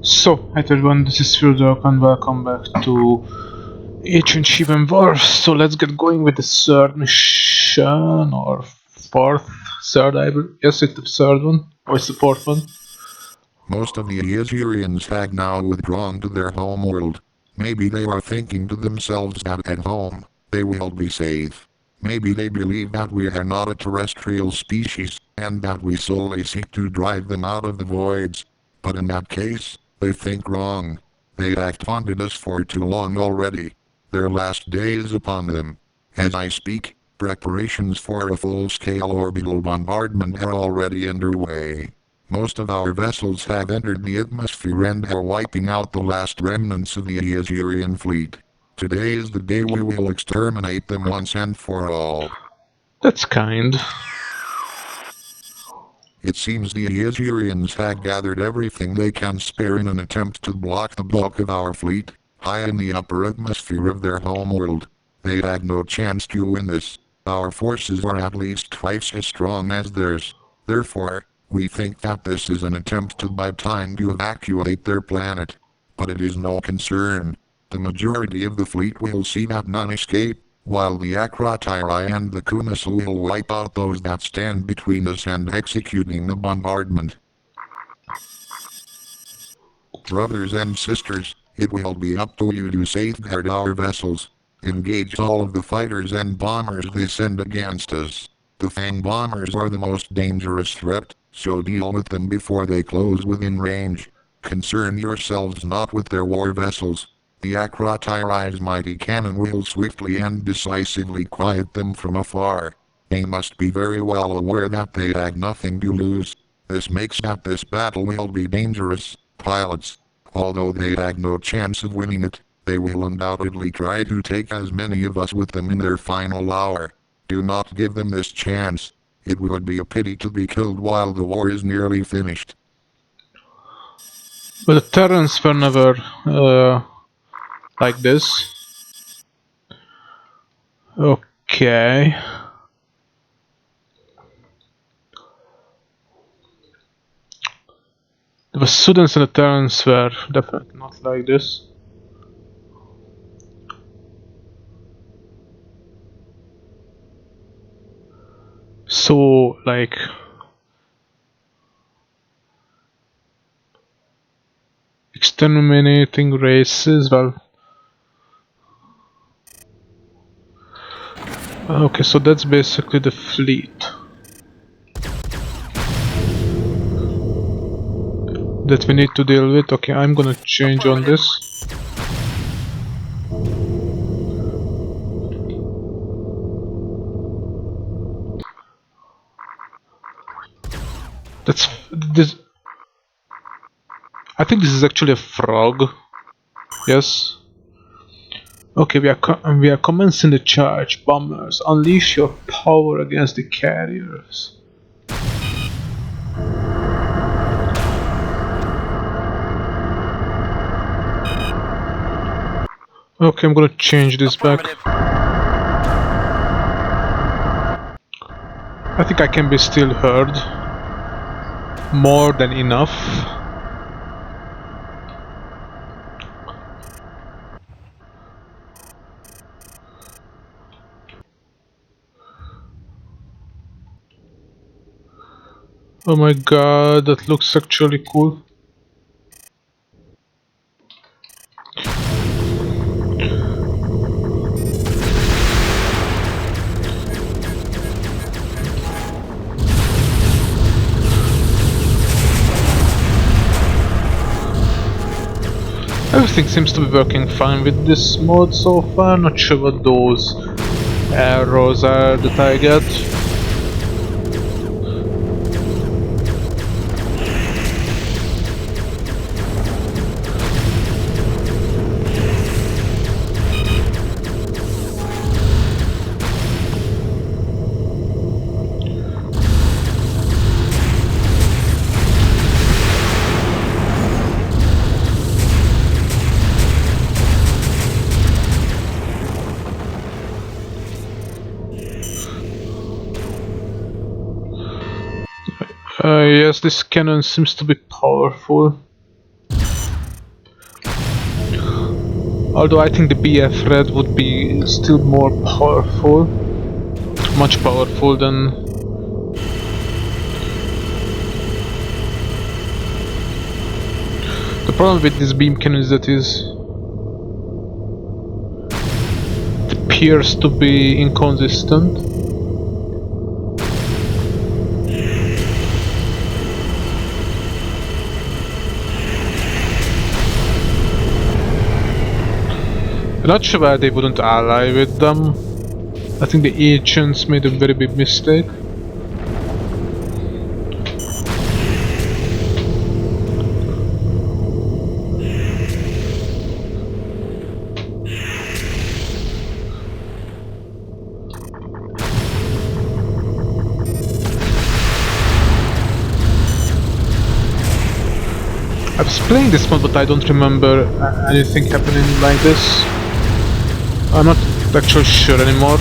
So, hi everyone, this is Aesdher and welcome back to Ancient Shivan Wars. So let's get going with the third mission, or third, I will guess it's the third one, or it's the fourth one. Most of the Aestherians have now withdrawn to their homeworld. Maybe they are thinking to themselves that at home, they will be safe. Maybe they believe that we are not a terrestrial species, and that we solely seek to drive them out of the voids. But in that case, they think wrong. They have taunted us for too long already. Their last day is upon them. As I speak, preparations for a full-scale orbital bombardment are already underway. Most of our vessels have entered the atmosphere and are wiping out the last remnants of the Aestherian fleet. Today is the day we will exterminate them once and for all. That's kind. It seems the Aestherians have gathered everything they can spare in an attempt to block the bulk of our fleet, high in the upper atmosphere of their homeworld. They had no chance to win this. Our forces are at least twice as strong as theirs. Therefore, we think that this is an attempt to buy time to evacuate their planet. But it is no concern. The majority of the fleet will see that none escape, while the Akrotiri and the Kumas will wipe out those that stand between us and executing the bombardment. Brothers and sisters, it will be up to you to safeguard our vessels. Engage all of the fighters and bombers they send against us. The Fang bombers are the most dangerous threat, so deal with them before they close within range. Concern yourselves not with their war vessels. The Akrotiri's mighty cannon will swiftly and decisively quiet them from afar. They must be very well aware that they have nothing to lose. This makes that this battle will be dangerous. Pilots, although they have no chance of winning it, they will undoubtedly try to take as many of us with them in their final hour. Do not give them this chance. It would be a pity to be killed while the war is nearly finished. But the Terrans were never like this. Okay. The students and the Terrans were definitely not like this. So, like, exterminating races, well, okay, so that's basically the fleet that we need to deal with. Okay, I'm gonna change on this. That's this. I think this is actually a frog. Yes. Okay, we are commencing the charge. Bombers, unleash your power against the carriers. Okay, I'm gonna change this back. I think I can be still heard. More than enough. Oh my god, that looks actually cool. Everything seems to be working fine with this mode so far. Not sure what those arrows are that I get. Yes, this cannon seems to be powerful. Although I think the BF red would be still more powerful, much powerful than. The problem with this beam cannon is that it appears to be inconsistent. I'm not sure why they wouldn't ally with them. I think the ancients made a very big mistake. I was playing this one, but I don't remember anything happening like this. I'm not actually sure anymore.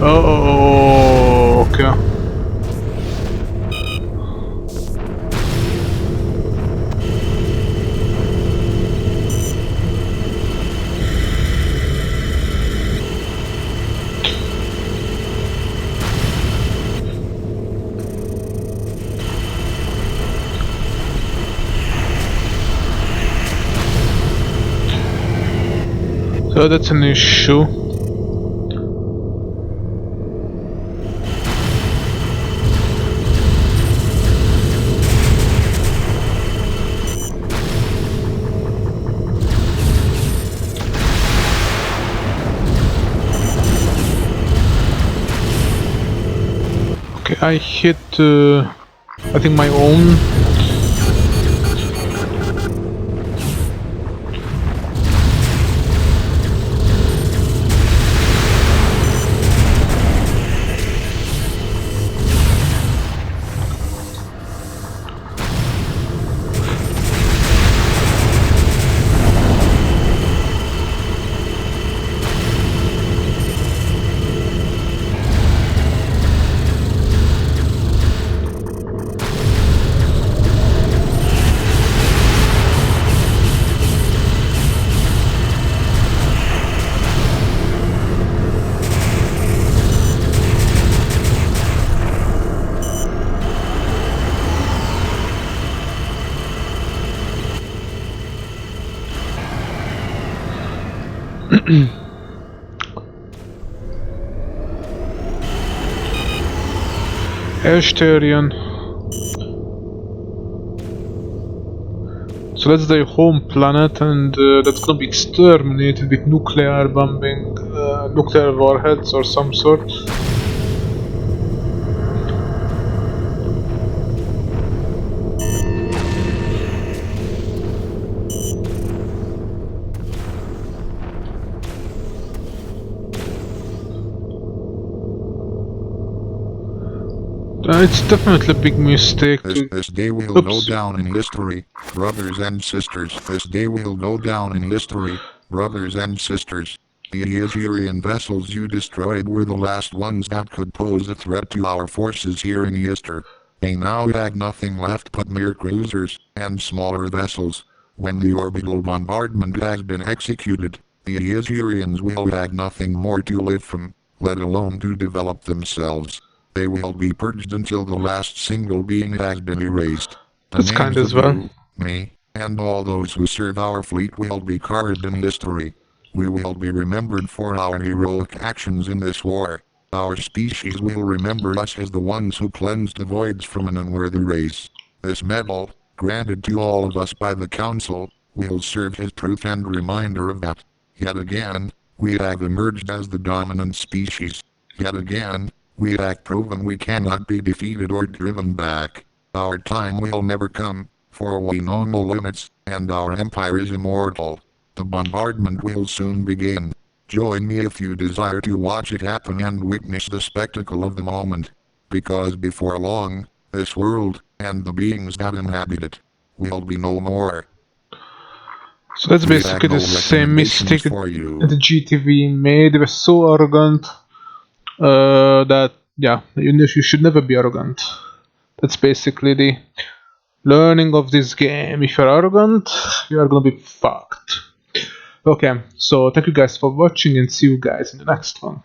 Oh, okay. So that's an issue. Okay, I hit, I think my own. Aestherian. So that's their home planet, and that's gonna be exterminated with nuclear bombing, nuclear warheads or some sort. It's definitely a big mistake to... This day will go down in history, brothers and sisters. This day will go down in history, brothers and sisters. The Aestherian vessels you destroyed were the last ones that could pose a threat to our forces here in Aesdher. They now have nothing left but mere cruisers and smaller vessels. When the orbital bombardment has been executed, the Aestherians will have nothing more to live from, let alone to develop themselves. They will be purged until the last single being has been erased. The That's kind names as of well. you, me, and all those who serve our fleet will be carved in history. We will be remembered for our heroic actions in this war. Our species will remember us as the ones who cleansed the voids from an unworthy race. This medal, granted to all of us by the Council, will serve as proof and reminder of that. Yet again, we have emerged as the dominant species. Yet again, we have proven we cannot be defeated or driven back. Our time will never come, for we know no limits, and our empire is immortal. The bombardment will soon begin. Join me if you desire to watch it happen and witness the spectacle of the moment. Because before long, this world, and the beings that inhabit it, will be no more. So that's We basically have no the same mistake recommendations for you. that the GTV made. They were so arrogant that, yeah, you should never be arrogant. That's basically the learning of this game. If you're arrogant, you are gonna be fucked. Okay, so thank you guys for watching and see you guys in the next one.